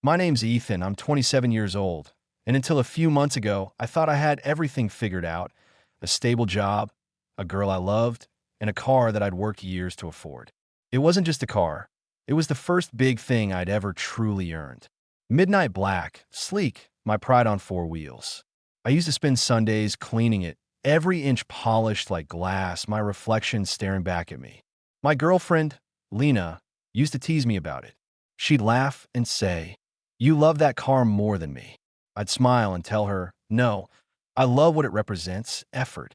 My name's Ethan. I'm 27 years old. And until a few months ago, I thought I had everything figured out: a stable job, a girl I loved, and a car that I'd worked years to afford. It wasn't just a car, it was the first big thing I'd ever truly earned. Midnight black, sleek, my pride on four wheels. I used to spend Sundays cleaning it, every inch polished like glass, my reflection staring back at me. My girlfriend, Lena, used to tease me about it. She'd laugh and say, "You love that car more than me." I'd smile and tell her, "No, I love what it represents, effort."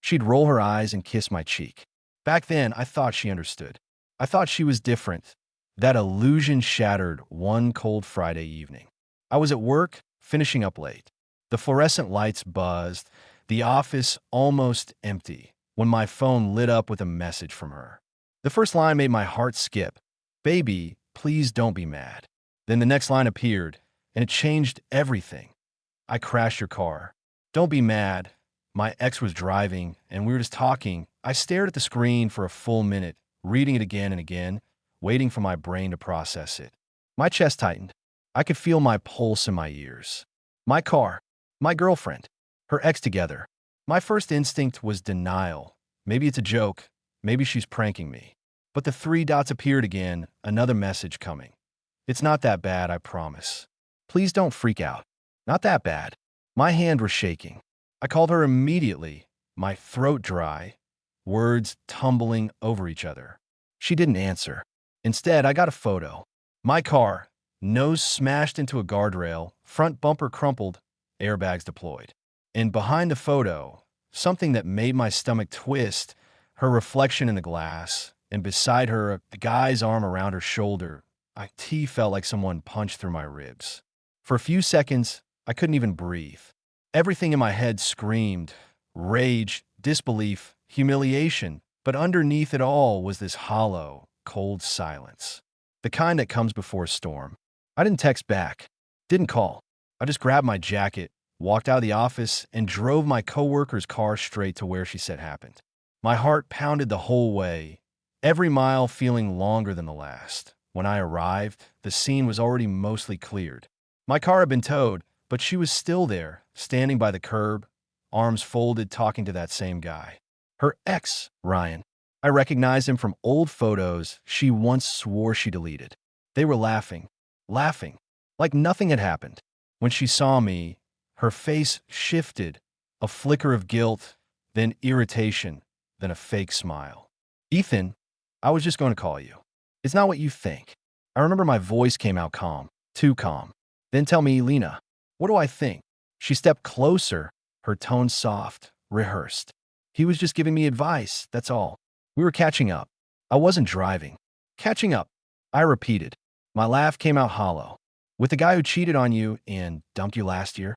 She'd roll her eyes and kiss my cheek. Back then, I thought she understood. I thought she was different. That illusion shattered one cold Friday evening. I was at work, finishing up late. The fluorescent lights buzzed, the office almost empty, when my phone lit up with a message from her. The first line made my heart skip. "Baby, please don't be mad." Then the next line appeared, and it changed everything. "I crashed your car. Don't be mad." My ex was driving, and we were just talking. I stared at the screen for a full minute, reading it again and again, waiting for my brain to process it. My chest tightened. I could feel my pulse in my ears. My car, my girlfriend, her ex together. My first instinct was denial. Maybe it's a joke. Maybe she's pranking me. But the three dots appeared again, another message coming. "It's not that bad, I promise. Please don't freak out. Not that bad." My hand was shaking. I called her immediately, my throat dry, words tumbling over each other. She didn't answer. Instead, I got a photo. My car, nose smashed into a guardrail, front bumper crumpled, airbags deployed. And behind the photo, something that made my stomach twist, her reflection in the glass, and beside her, the guy's arm around her shoulder. My teeth felt like someone punched through my ribs. For a few seconds, I couldn't even breathe. Everything in my head screamed: rage, disbelief, humiliation. But underneath it all was this hollow, cold silence. The kind that comes before a storm. I didn't text back. Didn't call. I just grabbed my jacket, walked out of the office, and drove my coworker's car straight to where she said happened. My heart pounded the whole way, every mile feeling longer than the last. When I arrived, the scene was already mostly cleared. My car had been towed, but she was still there, standing by the curb, arms folded, talking to that same guy. Her ex, Ryan. I recognized him from old photos she once swore she deleted. They were laughing, like nothing had happened. When she saw me, her face shifted, a flicker of guilt, then irritation, then a fake smile. "Ethan, I was just going to call you. It's not what you think." I remember my voice came out calm, too calm. "Then tell me, Lena, what do I think?" She stepped closer, her tone soft, rehearsed. "He was just giving me advice, that's all. We were catching up. I wasn't driving." "Catching up," I repeated. My laugh came out hollow. "With the guy who cheated on you and dumped you last year?"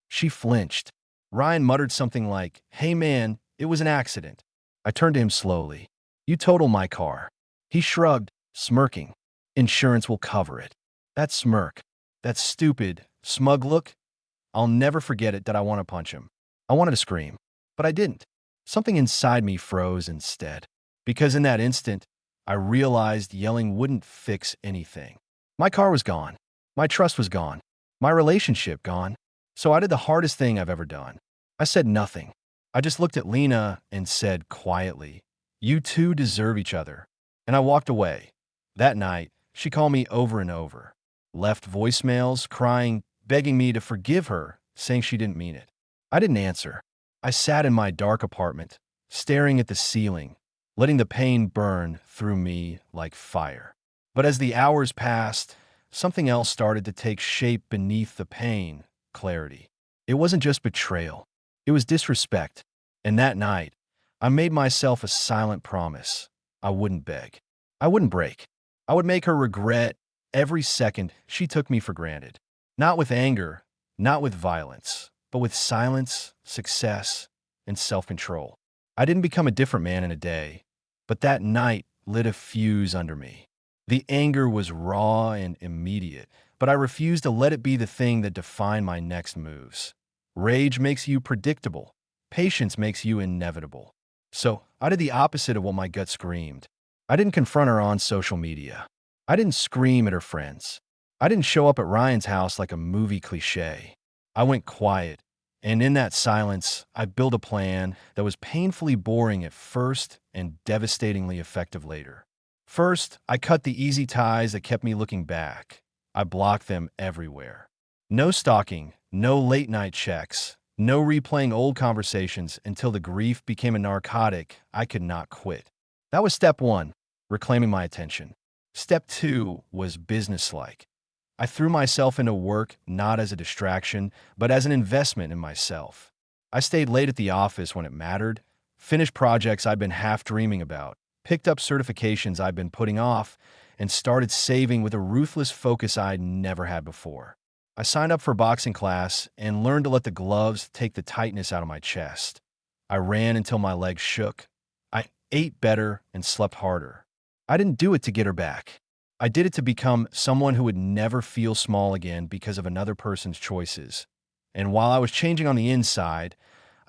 She flinched. Ryan muttered something like, "Hey man, it was an accident." I turned to him slowly. "You totaled my car." He shrugged, smirking. "Insurance will cover it." That smirk, that stupid, smug look, I'll never forget it. Did I want to punch him? I wanted to scream, but I didn't. Something inside me froze instead. Because in that instant, I realized yelling wouldn't fix anything. My car was gone. My trust was gone. My relationship gone. So I did the hardest thing I've ever done. I said nothing. I just looked at Lena and said quietly, "You two deserve each other." And I walked away. That night, she called me over and over. Left voicemails, crying, begging me to forgive her, saying she didn't mean it. I didn't answer. I sat in my dark apartment, staring at the ceiling, letting the pain burn through me like fire. But as the hours passed, something else started to take shape beneath the pain: clarity. It wasn't just betrayal. It was disrespect. And that night, I made myself a silent promise. I wouldn't beg. I wouldn't break. I would make her regret every second she took me for granted. Not with anger, not with violence, but with silence, success, and self-control. I didn't become a different man in a day, but that night lit a fuse under me. The anger was raw and immediate, but I refused to let it be the thing that defined my next moves. Rage makes you predictable. Patience makes you inevitable. So I did the opposite of what my gut screamed. I didn't confront her on social media. I didn't scream at her friends. I didn't show up at Ryan's house like a movie cliche. I went quiet, and in that silence, I built a plan that was painfully boring at first and devastatingly effective later. First, I cut the easy ties that kept me looking back. I blocked them everywhere. No stalking, no late night checks, no replaying old conversations until the grief became a narcotic I could not quit. That was step one, reclaiming my attention. Step two was businesslike. I threw myself into work not as a distraction, but as an investment in myself. I stayed late at the office when it mattered, finished projects I'd been half dreaming about, picked up certifications I'd been putting off, and started saving with a ruthless focus I'd never had before. I signed up for boxing class and learned to let the gloves take the tightness out of my chest. I ran until my legs shook. I ate better and slept harder. I didn't do it to get her back. I did it to become someone who would never feel small again because of another person's choices. And while I was changing on the inside,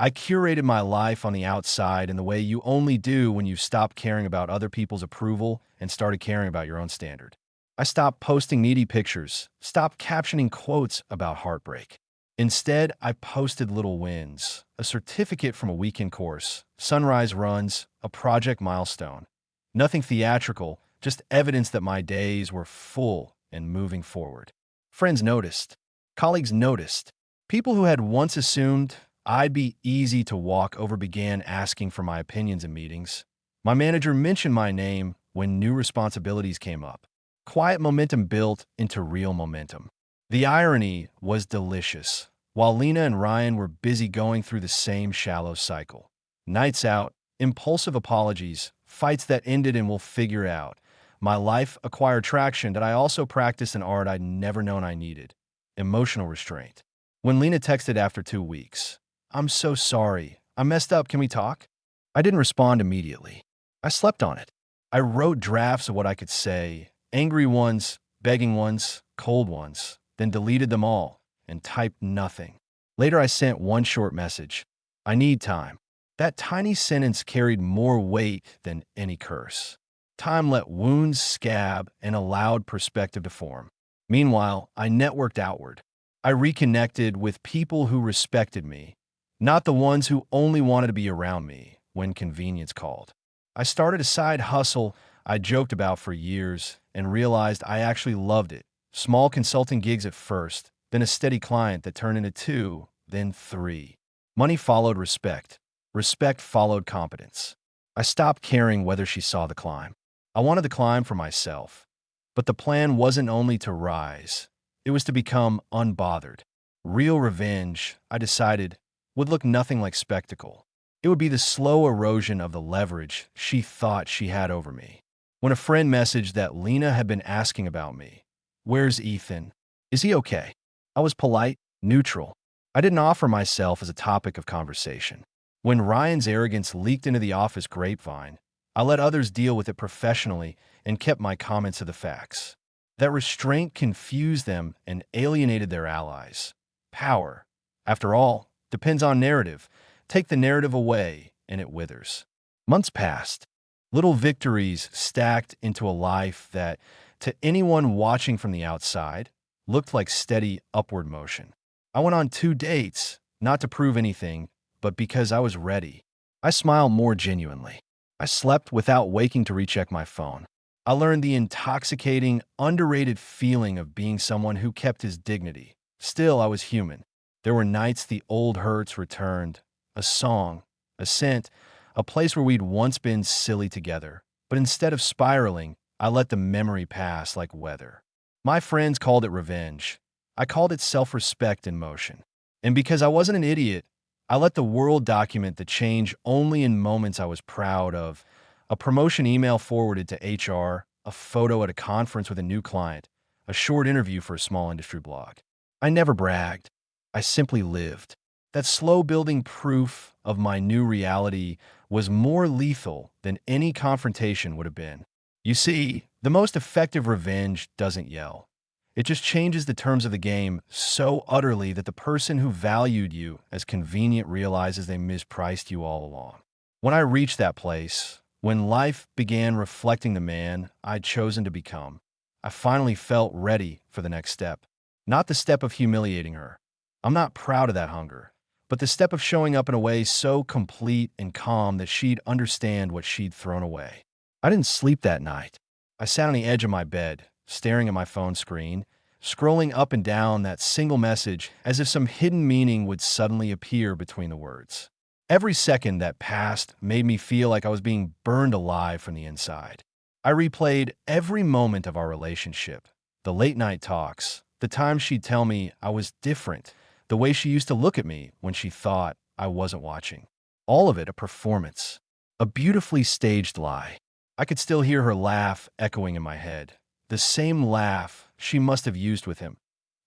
I curated my life on the outside in the way you only do when you stop caring about other people's approval and started caring about your own standard. I stopped posting needy pictures, stopped captioning quotes about heartbreak. Instead, I posted little wins, a certificate from a weekend course, sunrise runs, a project milestone. Nothing theatrical, just evidence that my days were full and moving forward. Friends noticed. Colleagues noticed. People who had once assumed I'd be easy to walk over began asking for my opinions in meetings. My manager mentioned my name when new responsibilities came up. Quiet momentum built into real momentum. The irony was delicious. While Lena and Ryan were busy going through the same shallow cycle. Nights out, impulsive apologies, fights that ended and we'll figure out. My life acquired traction that I also practiced an art I'd never known I needed. Emotional restraint. When Lena texted after 2 weeks, "I'm so sorry. I messed up. Can we talk?" I didn't respond immediately. I slept on it. I wrote drafts of what I could say, angry ones, begging ones, cold ones, then deleted them all and typed nothing. Later, I sent one short message. "I need time." That tiny sentence carried more weight than any curse. Time let wounds scab and allowed perspective to form. Meanwhile, I networked outward. I reconnected with people who respected me, not the ones who only wanted to be around me when convenience called. I started a side hustle I joked about for years and realized I actually loved it. Small consulting gigs at first, then a steady client that turned into 2, then 3. Money followed respect. Respect followed competence. I stopped caring whether she saw the climb. I wanted the climb for myself. But the plan wasn't only to rise. It was to become unbothered. Real revenge, I decided, would look nothing like spectacle. It would be the slow erosion of the leverage she thought she had over me. When a friend messaged that Lena had been asking about me, "Where's Ethan? Is he okay?" I was polite, neutral. I didn't offer myself as a topic of conversation. When Ryan's arrogance leaked into the office grapevine, I let others deal with it professionally and kept my comments to the facts. That restraint confused them and alienated their allies. Power, after all, depends on narrative. Take the narrative away, and it withers. Months passed. Little victories stacked into a life that, to anyone watching from the outside, looked like steady upward motion. I went on 2 dates, not to prove anything, but because I was ready. I smiled more genuinely. I slept without waking to recheck my phone. I learned the intoxicating, underrated feeling of being someone who kept his dignity. Still, I was human. There were nights the old hurts returned. A song, a scent, a place where we'd once been silly together. But instead of spiraling, I let the memory pass like weather. My friends called it revenge. I called it self-respect in motion. And because I wasn't an idiot, I let the world document the change only in moments I was proud of. A promotion email forwarded to HR, a photo at a conference with a new client, a short interview for a small industry blog. I never bragged. I simply lived. That slow-building proof of my new reality was more lethal than any confrontation would have been. You see, the most effective revenge doesn't yell. It just changes the terms of the game so utterly that the person who valued you as convenient realizes they mispriced you all along. When I reached that place, when life began reflecting the man I'd chosen to become, I finally felt ready for the next step. Not the step of humiliating her. I'm not proud of that hunger, but the step of showing up in a way so complete and calm that she'd understand what she'd thrown away. I didn't sleep that night. I sat on the edge of my bed, staring at my phone screen, scrolling up and down that single message as if some hidden meaning would suddenly appear between the words. Every second that passed made me feel like I was being burned alive from the inside. I replayed every moment of our relationship, the late-night talks, the times she'd tell me I was different, the way she used to look at me when she thought I wasn't watching. All of it a performance, a beautifully staged lie. I could still hear her laugh echoing in my head, the same laugh she must have used with him,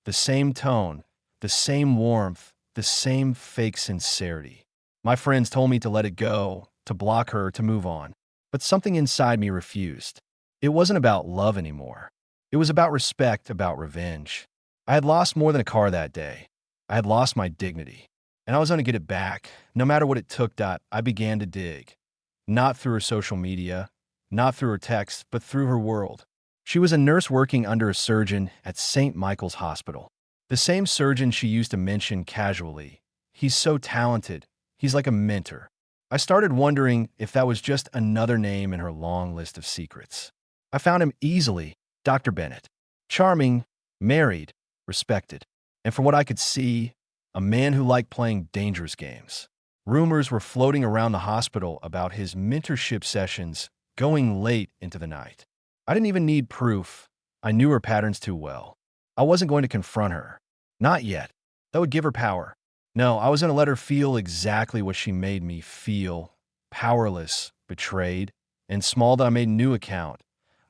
the same tone, the same warmth, the same fake sincerity. My friends told me to let it go, to block her, to move on. But something inside me refused. It wasn't about love anymore. It was about respect, about revenge. I had lost more than a car that day. I had lost my dignity. And I was going to get it back, no matter what it took. I began to dig. Not through her social media, not through her texts, but through her world. She was a nurse working under a surgeon at St. Michael's Hospital. The same surgeon she used to mention casually. He's so talented. He's like a mentor. I started wondering if that was just another name in her long list of secrets. I found him easily, Dr. Bennett. Charming, married, respected. And from what I could see, a man who liked playing dangerous games. Rumors were floating around the hospital about his mentorship sessions going late into the night. I didn't even need proof. I knew her patterns too well. I wasn't going to confront her. Not yet. That would give her power. No, I was going to let her feel exactly what she made me feel. Powerless, betrayed, and small. That I made a new account,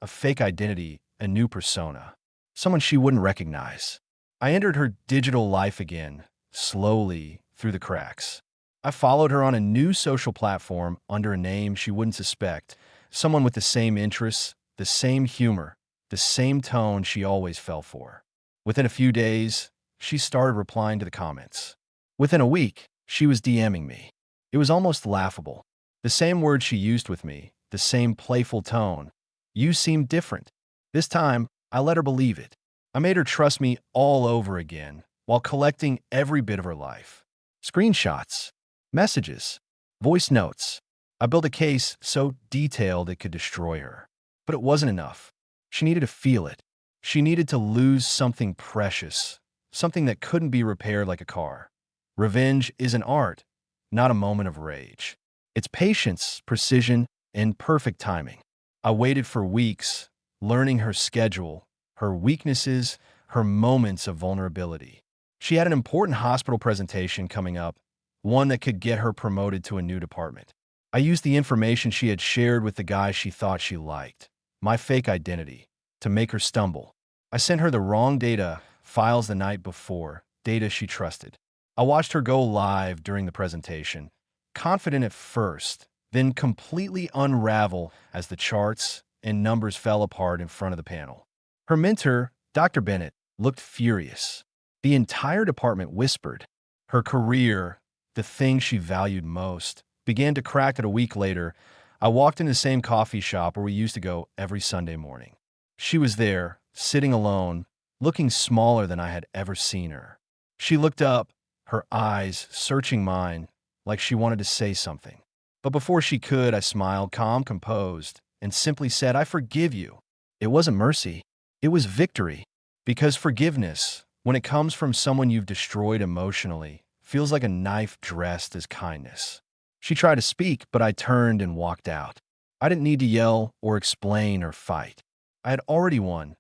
a fake identity, a new persona. Someone she wouldn't recognize. I entered her digital life again, slowly, through the cracks. I followed her on a new social platform under a name she wouldn't suspect. Someone with the same interests, the same humor, the same tone she always fell for. Within a few days, she started replying to the comments. Within a week, she was DMing me. It was almost laughable. The same words she used with me, the same playful tone. You seem different. This time, I let her believe it. I made her trust me all over again while collecting every bit of her life. Screenshots, messages, voice notes. I built a case so detailed it could destroy her. But it wasn't enough. She needed to feel it. She needed to lose something precious, something that couldn't be repaired like a car. Revenge is an art, not a moment of rage. It's patience, precision, and perfect timing. I waited for weeks, learning her schedule, her weaknesses, her moments of vulnerability. She had an important hospital presentation coming up, one that could get her promoted to a new department. I used the information she had shared with the guy she thought she liked, my fake identity, to make her stumble. I sent her the wrong data, files the night before, data she trusted. I watched her go live during the presentation, confident at first, then completely unravel as the charts and numbers fell apart in front of the panel. Her mentor, Dr. Bennett, looked furious. The entire department whispered. Her career, the thing she valued most, began to crack. At a week later, I walked in the same coffee shop where we used to go every Sunday morning. She was there, sitting alone, looking smaller than I had ever seen her. She looked up, her eyes searching mine, like she wanted to say something. But before she could, I smiled, calm, composed, and simply said, "I forgive you." It wasn't mercy. It was victory. Because forgiveness, when it comes from someone you've destroyed emotionally, feels like a knife dressed as kindness. She tried to speak, but I turned and walked out. I didn't need to yell or explain or fight. I had already won.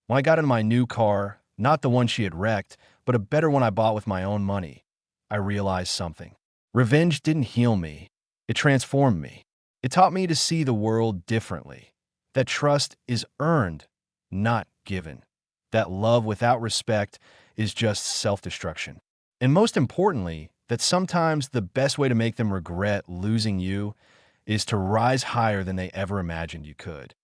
When I got in my new car, not the one she had wrecked, but a better one I bought with my own money, I realized something. Revenge didn't heal me. It transformed me. It taught me to see the world differently. That trust is earned, not given. That love without respect is just self-destruction. And most importantly, that sometimes the best way to make them regret losing you is to rise higher than they ever imagined you could.